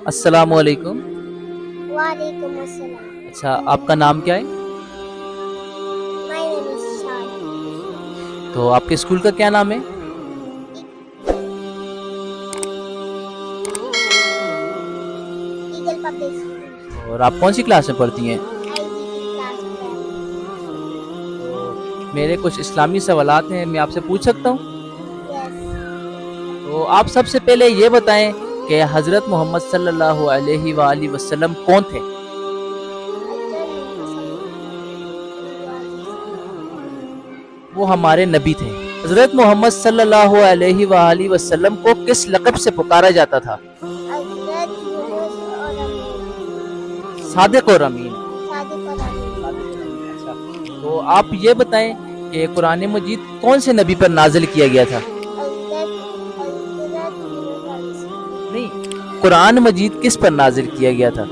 السلام علیکم۔ وعلیکم السلام۔ اچھا، آپ کا نام کیا ہے؟ My name is Shad۔ تو آپ کے اسکول کا کیا نام ہے؟ Eagle Public School. اور آپ کون سی کلاس میں پڑھتی ہیں؟ IGP کلاس میں۔ میرے کچھ اسلامی سوالات ہیں، میں آپ سے پوچھ سکتا ہوں؟ Yes۔ تو آپ سب سے پہلے یہ بتائیں کہ حضرت محمد صلی اللہ علیہ وآلہ وسلم کون تھے؟ وہ ہمارے نبی تھے۔ حضرت محمد صلی اللہ علیہ وآلہ وسلم کو کس لقب سے پکارا جاتا تھا؟ حضرت یونس اور امین۔ صادق اور امین۔ صادق اور امین۔ اچھا، تو آپ یہ بتائیں کہ قرآن مجید کون سے نبی پر نازل کیا گیا تھا؟ حضرت یونس علیہ السلام۔ نہیں، قرآن مجید کس پر نازل کیا گیا تھا؟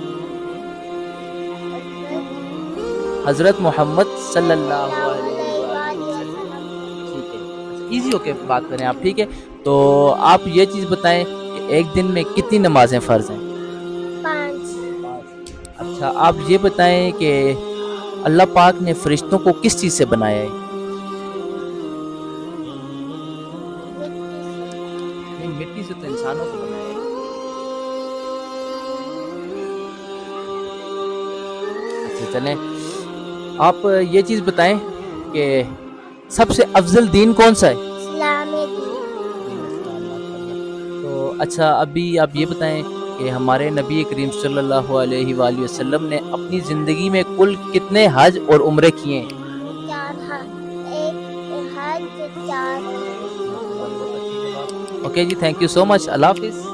حضرت محمد صلی اللہ علیہ وسلم۔ ٹھیک ہے، ایزی ہو کے بات کریں آپ، ٹھیک ہے؟ تو آپ یہ چیز بتائیں کہ ایک دن میں کتنی نمازیں فرض ہیں؟ 5۔ اچھا، آپ یہ بتائیں کہ اللہ پاک نے فرشتوں کو کس چیز سے بنایا ہے؟ نہیں، مٹی سے تو انسانوں کو بنایا ہے۔ اچھا چلیں، آپ یہ چیز بتائیں کہ سب سے افضل دین کون سا ہے؟ اسلام دین۔ تو اچھا، ابھی آپ یہ بتائیں کہ ہمارے نبی کریم صلی اللہ علیہ وآلہ وسلم نے اپنی زندگی میں کل کتنے حج اور عمرے کیے ہیں؟ 4 ایک حج 4۔ اوکے جی، تھینک یو سو مچ، اللہ حافظ۔